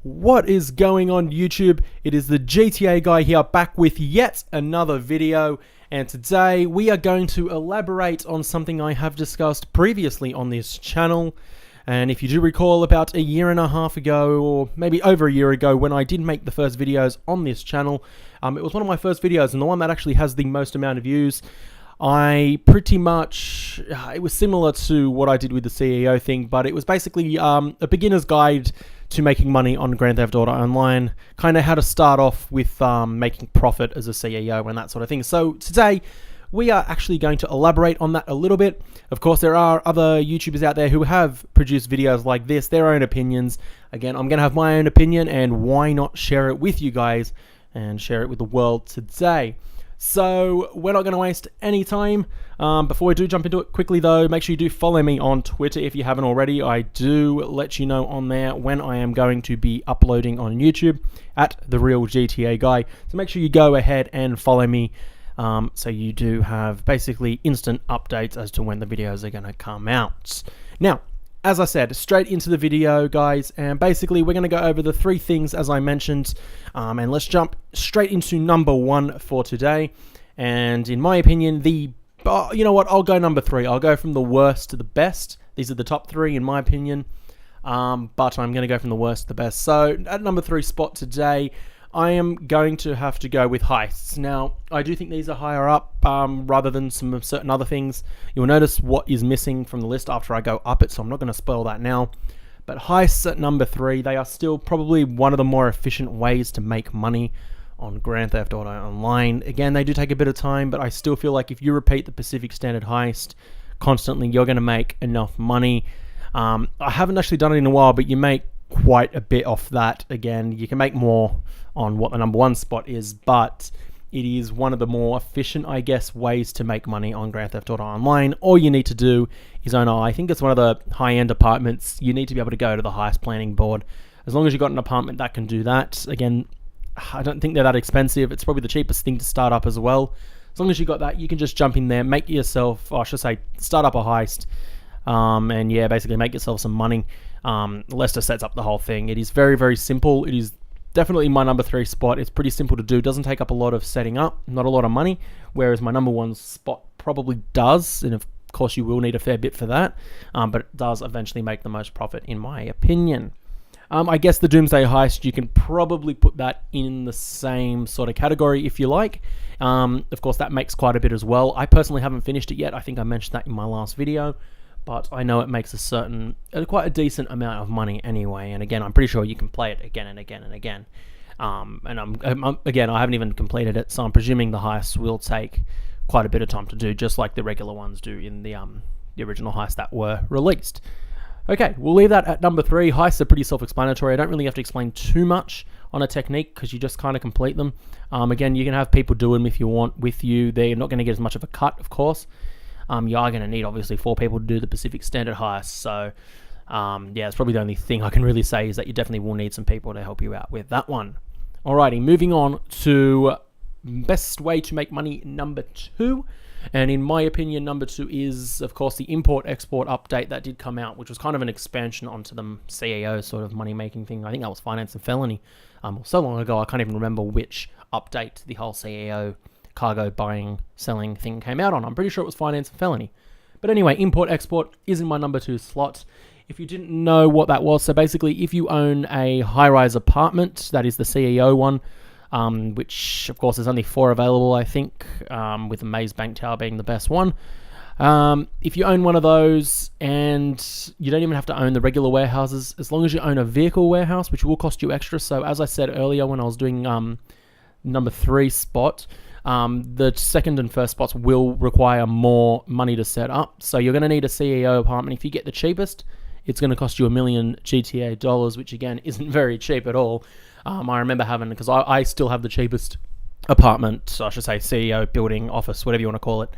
What is going on YouTube? It is the GTA guy here, back with yet another video, and today we are going to elaborate on something I have discussed previously on this channel. And if you do recall, about a year and a half ago, or maybe over a year ago, when I did make the first videos on this channel, it was one of my first videos and the one that actually has the most amount of views. I pretty much, it was similar to what I did with the CEO thing, but it was basically a beginner's guide to making money on Grand Theft Auto Online, kind of how to start off with making profit as a CEO and that sort of thing. So today, we are actually going to elaborate on that a little bit. Of course, there are other YouTubers out there who have produced videos like this, their own opinions. Again, I'm going to have my own opinion, and why not share it with you guys and share it with the world today. So we're not going to waste any time. Before we do jump into it quickly though, make sure you do follow me on Twitter if you haven't already. I do let you know on there when I am going to be uploading on YouTube at The Real GTA Guy. So make sure you go ahead and follow me so you do have basically instant updates as to when the videos are going to come out. Now, as I said, straight into the video, guys, and basically we're going to go over the three things as I mentioned, and let's jump straight into number one for today. And in my opinion, you know what, I'll go number three. I'll go from the worst to the best. These are the top three in my opinion, but I'm going to go from the worst to the best. So at number three spot today, I am going to have to go with heists. Now, I do think these are higher up rather than some certain other things. You'll notice what is missing from the list after I go up it, so I'm not going to spoil that now. But heists at number three, they are still probably one of the more efficient ways to make money on Grand Theft Auto Online. Again, they do take a bit of time, but I still feel like if you repeat the Pacific Standard heist constantly, you're going to make enough money. I haven't actually done it in a while, but you make quite a bit off that. Again, you can make more on what the number one spot is, but it is one of the more efficient, I guess, ways to make money on Grand Theft Auto Online. All you need to do is own, I think it's one of the high-end apartments. You need to be able to go to the heist planning board. As long as you've got an apartment that can do that. Again, I don't think they're that expensive. It's probably the cheapest thing to start up as well. As long as you've got that, you can just jump in there, make yourself, or I should say, start up a heist, and yeah, basically make yourself some money. Lester sets up the whole thing. It is very, very simple. It is definitely my number three spot. It's pretty simple to do. Doesn't take up a lot of setting up, not a lot of money, whereas my number one spot probably does, and of course you will need a fair bit for that, but it does eventually make the most profit in my opinion. I guess the Doomsday Heist, you can probably put that in the same sort of category if you like. Of course that makes quite a bit as well. I personally haven't finished it yet. I think I mentioned that in my last video, but I know it makes quite a decent amount of money anyway. And again, I'm pretty sure you can play it again and again and again. Again, I haven't even completed it, so I'm presuming the heists will take quite a bit of time to do, just like the regular ones do in the original heists that were released. Okay, we'll leave that at number three. Heists are pretty self-explanatory. I don't really have to explain too much on a technique because you just kind of complete them. Again, you can have people do them if you want with you. They're not going to get as much of a cut, of course. You are going to need, obviously, 4 people to do the Pacific Standard heist. So, yeah, it's probably the only thing I can really say is that you definitely will need some people to help you out with that one. Alrighty, moving on to best way to make money number two. And in my opinion, number two is, of course, the import-export update that did come out, which was kind of an expansion onto the CEO sort of money-making thing. I think that was Finance and Felony. So long ago, I can't even remember which update the whole CEO cargo buying, selling thing came out on. I'm pretty sure it was Finance and Felony. But anyway, import-export is in my number two slot. If you didn't know what that was, so basically if you own a high-rise apartment, that is the CEO one, which of course there's only 4 available, I think, with the Maze Bank Tower being the best one. If you own one of those, and you don't even have to own the regular warehouses, as long as you own a vehicle warehouse, which will cost you extra. So as I said earlier when I was doing number three spot, the second and first spots will require more money to set up. So you're going to need a CEO apartment. If you get the cheapest, it's going to cost you $1 million GTA dollars, which again isn't very cheap at all. I remember having, because I still have the cheapest apartment, so I should say CEO, building, office, whatever you want to call it,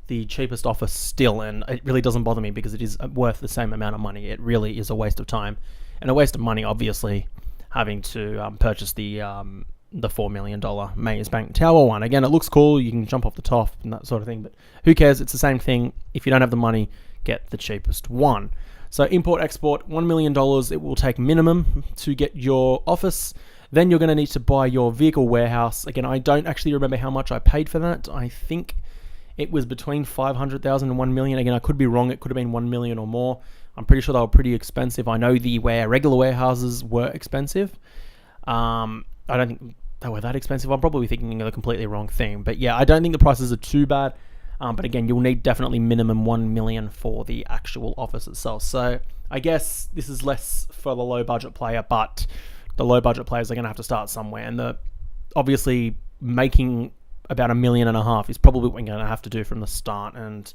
the cheapest office still, and it really doesn't bother me because it is worth the same amount of money. It really is a waste of time and a waste of money, obviously, having to purchase the $4 million Maze Bank Tower one. Again, it looks cool, you can jump off the top and that sort of thing, but who cares? It's the same thing. If you don't have the money, get the cheapest one. So import export, $1 million it will take minimum to get your office. Then you're going to need to buy your vehicle warehouse. Again, I don't actually remember how much I paid for that. I think it was between 500,000 and 1 million. Again, I could be wrong. It could have been 1 million or more. I'm pretty sure they were pretty expensive. I know regular warehouses were expensive. I don't think they were that expensive. I'm probably thinking of the completely wrong thing. But yeah, I don't think the prices are too bad. But again, you'll need definitely minimum 1 million for the actual office itself. So I guess this is less for the low budget player, but the low budget players are going to have to start somewhere. And obviously making about $1.5 million is probably what you're going to have to do from the start. And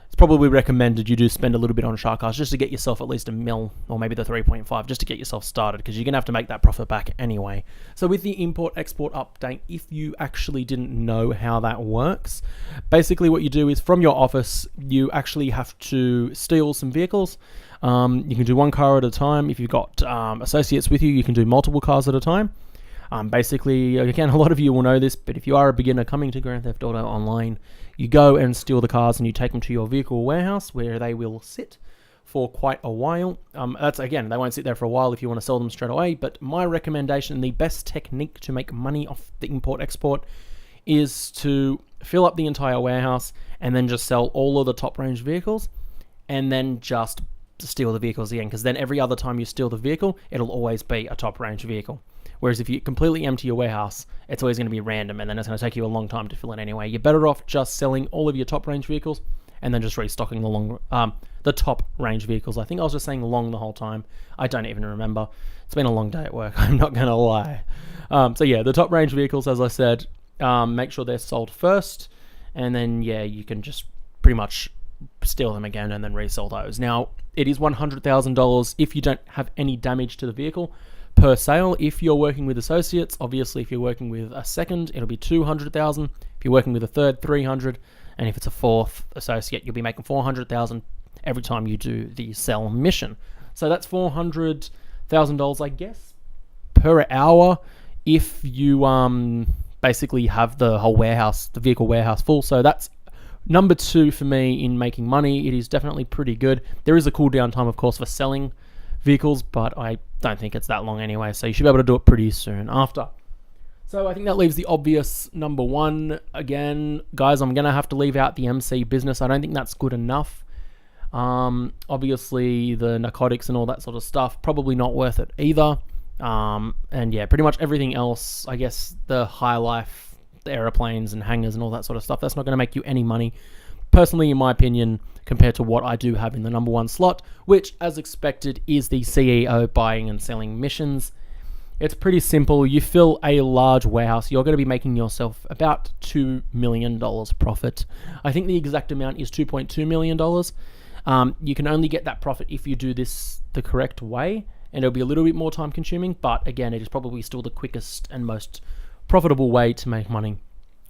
it's probably recommended you do spend a little bit on Sharkcast just to get yourself at least $1 million, or maybe the 3.5, just to get yourself started, because you're going to have to make that profit back anyway. So with the import-export update, if you actually didn't know how that works, basically what you do is from your office, you actually have to steal some vehicles. You can do one car at a time. If you've got associates with you, you can do multiple cars at a time. Basically, again, a lot of you will know this, but if you are a beginner coming to Grand Theft Auto Online, you go and steal the cars and you take them to your vehicle warehouse where they will sit for quite a while. Again, they won't sit there for a while if you want to sell them straight away, but my recommendation, the best technique to make money off the import-export is to fill up the entire warehouse and then just sell all of the top-range vehicles and then just steal the vehicles again, because then every other time you steal the vehicle, it'll always be a top-range vehicle. Whereas if you completely empty your warehouse, it's always going to be random, and then it's going to take you a long time to fill it anyway. You're better off just selling all of your top-range vehicles and then just restocking the top-range vehicles. I think I was just saying long the whole time. I don't even remember. It's been a long day at work, I'm not going to lie. So yeah, the top-range vehicles, as I said, make sure they're sold first, and then, yeah, you can just pretty much steal them again and then resell those. Now, it is $100,000 if you don't have any damage to the vehicle per sale. If you're working with associates, obviously if you're working with a second, it'll be 200,000. If you're working with a third, 300, and if it's a fourth associate, you'll be making 400,000 every time you do the sell mission. So that's $400,000, I guess, per hour if you basically have the whole warehouse, the vehicle warehouse full. So that's number 2 for me in making money. It is definitely pretty good. There is a cooldown time, of course, for selling vehicles, but I don't think it's that long anyway, so you should be able to do it pretty soon after. So I think that leaves the obvious number 1. Again, guys, I'm going to have to leave out the MC business. I don't think that's good enough. Obviously, the narcotics and all that sort of stuff, probably not worth it either. And yeah, pretty much everything else, I guess the high life, the aeroplanes and hangars and all that sort of stuff, that's not going to make you any money. Personally, in my opinion, compared to what I do have in the number 1 slot, which, as expected, is the CEO buying and selling missions. It's pretty simple. You fill a large warehouse, you're going to be making yourself about $2 million profit. I think the exact amount is $2.2 million. You can only get that profit if you do this the correct way, and it'll be a little bit more time consuming, but again, it is probably still the quickest and most profitable way to make money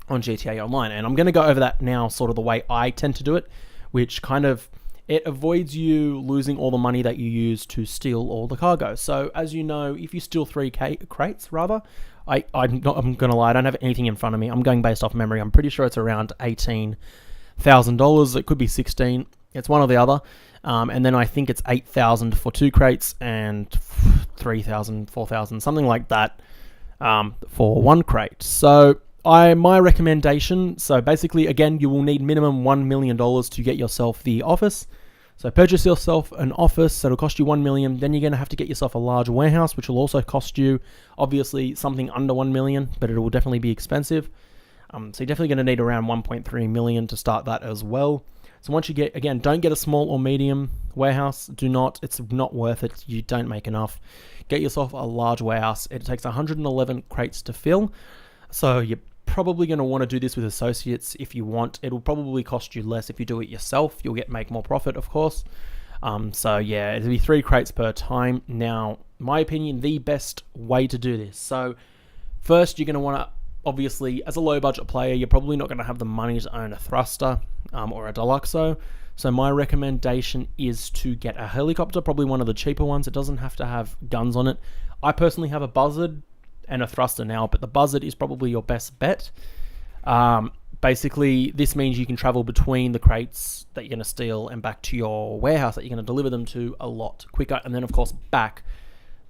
on GTA Online. And I'm going to go over that now, sort of the way I tend to do it, which kind of, it avoids you losing all the money that you use to steal all the cargo. So as you know, if you steal 3 crates, I'm going to lie, I don't have anything in front of me. I'm going based off memory. I'm pretty sure it's around $18,000. It could be 16. It's one or the other. And then I think it's 8,000 for 2 crates and 3,000, 4,000, something like that for 1 crate. So my recommendation, so basically, again, you will need minimum $1 million to get yourself the office. So purchase yourself an office that'll cost you $1 million. Then you're going to have to get yourself a large warehouse, which will also cost you, obviously, something under $1 million, but it will definitely be expensive. So you're definitely going to need around $1.3 million to start that as well. So once you get, again, don't get a small or medium warehouse. Do not. It's not worth it. You don't make enough. Get yourself a large warehouse. It takes 111 crates to fill. So you're probably going to want to do this with associates if you want. It'll probably cost you less if you do it yourself. You'll make more profit, of course. So yeah, it'll be 3 crates per time. Now, my opinion, the best way to do this. So first, you're going to want to, obviously, as a low budget player, you're probably not going to have the money to own a thruster or a Deluxo. So my recommendation is to get a helicopter, probably one of the cheaper ones. It doesn't have to have guns on it. I personally have a Buzzard and a thruster now, but the Buzzard is probably your best bet. basically this means you can travel between the crates that you're going to steal and back to your warehouse that you're going to deliver them to a lot quicker, and then of course back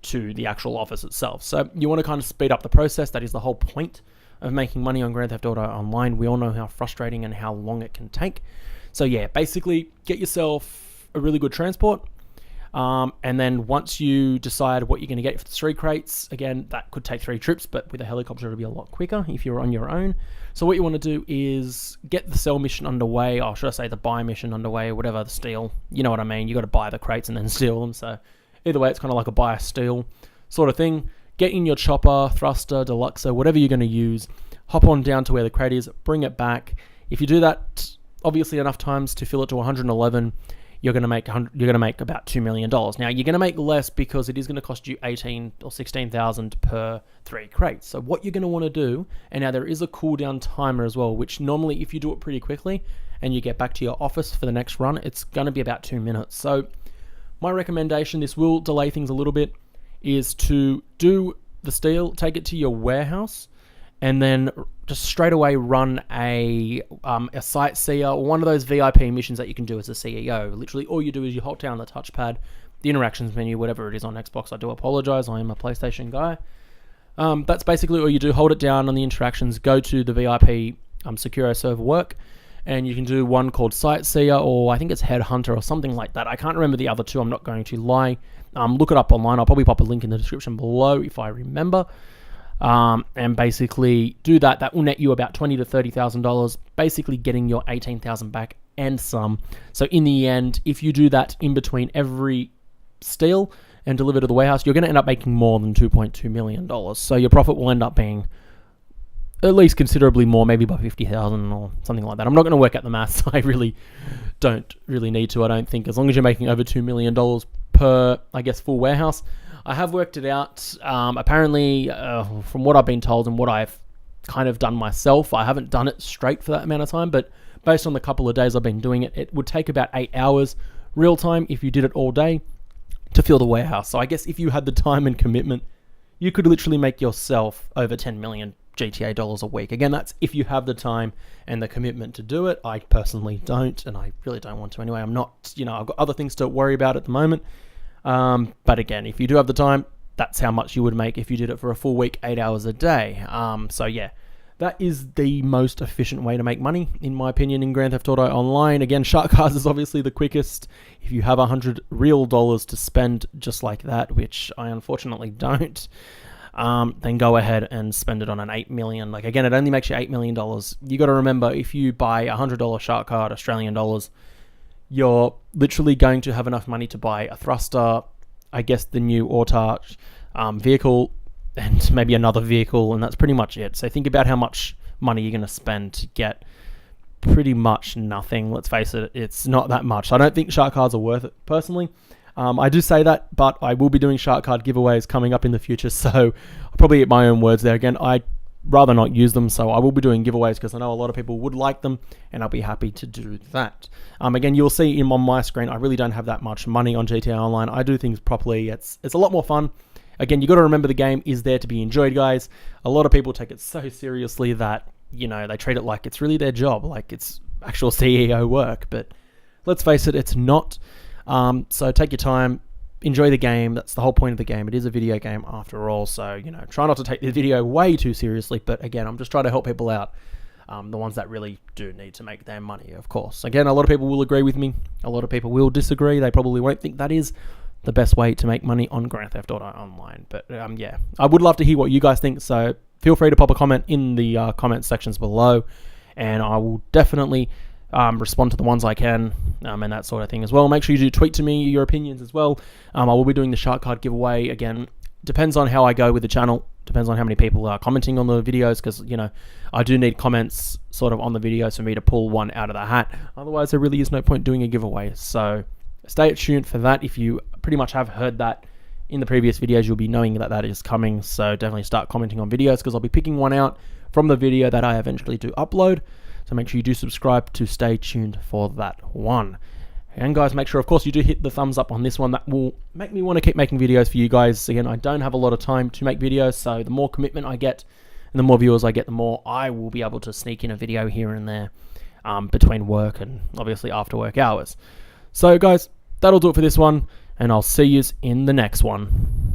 to the actual office itself. So you want to kind of speed up the process. That is the whole point of making money on Grand Theft Auto Online. We all know how frustrating and how long it can take. So yeah, basically get yourself a really good transport. And then once you decide what you're going to get for the 3 crates, again, that could take 3 trips, but with a helicopter it'll be a lot quicker if you're on your own. So what you want to do is get the sell mission underway, or should I say the buy mission underway, or whatever, the steal. You know what I mean? You got to buy the crates and then steal them. So either way, it's kind of like a buy, steal sort of thing. Get in your chopper, thruster, deluxer, whatever you're going to use. Hop on down to where the crate is, bring it back. If you do that, obviously enough times to fill it to 111, you're going to make about $2 million. Now you're going to make less because it is going to cost you 18 or 16,000 per 3 crates. So what you're going to want to do, and now there is a cooldown timer as well, which normally if you do it pretty quickly and you get back to your office for the next run, it's going to be about 2 minutes. So my recommendation, this will delay things a little bit, is to do the steal, take it to your warehouse, and then just straight away run a sightseer or one of those VIP missions that you can do as a CEO. Literally all you do is you hold down the touchpad, the interactions menu, whatever it is on Xbox. I do apologize, I am a PlayStation guy. That's basically all you do. Hold it down on the interactions, go to the VIP Securo server work, and you can do one called Sightseer, or I think it's Headhunter or something like that. I can't remember the other two, I'm not going to lie. Look it up online. I'll probably pop a link in the description below if I remember. And basically do that. That will net you about $20,000 to $30,000, basically getting your 18,000 back and some. So in the end, if you do that in between every steal and deliver to the warehouse, you're going to end up making more than $2.2 million. So your profit will end up being at least considerably more, maybe by 50,000 or something like that. I'm not going to work out the maths. I really don't need to. I don't think, as long as you're making over $2 million per, I guess, full warehouse. I have worked it out. Apparently, from what I've been told and what I've kind of done myself, I haven't done it straight for that amount of time, but based on the couple of days I've been doing it, it would take about 8 hours real time if you did it all day to fill the warehouse. So I guess if you had the time and commitment, you could literally make yourself over 10 million GTA dollars a week. Again, that's if you have the time and the commitment to do it. I personally don't, and I really don't want to anyway. I'm not, I've got other things to worry about at the moment. But again, if you do have the time, that's how much you would make if you did it for a full week, 8 hours a day. So yeah, that is the most efficient way to make money, in my opinion, in Grand Theft Auto Online. Again, Shark Cards is obviously the quickest. If you have $100 real to spend just like that, which I unfortunately don't, then go ahead and spend it on an 8 million. Like, again, it only makes you $8 million. You got to remember, if you buy a $100 Shark Card, Australian dollars, you're literally going to have enough money to buy a thruster, I guess the new Autarch vehicle, and maybe another vehicle, and that's pretty much it. So think about how much money you're going to spend to get pretty much nothing. Let's face it, it's not that much. I don't think Shark Cards are worth it, personally. I do say that, but I will be doing Shark Card giveaways coming up in the future, so I'll probably eat my own words there. Again, I'd rather not use them, so I will be doing giveaways because I know a lot of people would like them, and I'll be happy to do that. Again, you'll see on my screen, I really don't have that much money on GTA Online. I do things properly. It's a lot more fun. Again, you got to remember the game is there to be enjoyed, guys. A lot of people take it so seriously that, they treat it like it's really their job, like it's actual CEO work, but let's face it, it's not. So take your time, enjoy the game. That's the whole point of the game. It is a video game after all, so try not to take the video way too seriously, but again, I'm just trying to help people out, the ones that really do need to make their money, of course. Again, a lot of people will agree with me, a lot of people will disagree. They probably won't think that is the best way to make money on Grand Theft Auto Online, but yeah, I would love to hear what you guys think, so feel free to pop a comment in the comment sections below, and I will definitely respond to the ones I can, and that sort of thing as well. Make sure you do tweet to me your opinions as well. I will be doing the Shark Card giveaway. Again, depends on how I go with the channel, depends on how many people are commenting on the videos, because I do need comments sort of on the videos for me to pull one out of the hat. Otherwise, there really is no point doing a giveaway. So stay tuned for that. If you pretty much have heard that in the previous videos, you'll be knowing that that is coming. So definitely start commenting on videos, because I'll be picking one out from the video that I eventually do upload. So make sure you do subscribe to stay tuned for that one. And guys, make sure, of course, you do hit the thumbs up on this one. That will make me want to keep making videos for you guys. Again, I don't have a lot of time to make videos, so the more commitment I get And the more viewers I get, the more I will be able to sneak in a video here and there between work and obviously after work hours. So guys, that'll do it for this one, and I'll see you in the next one.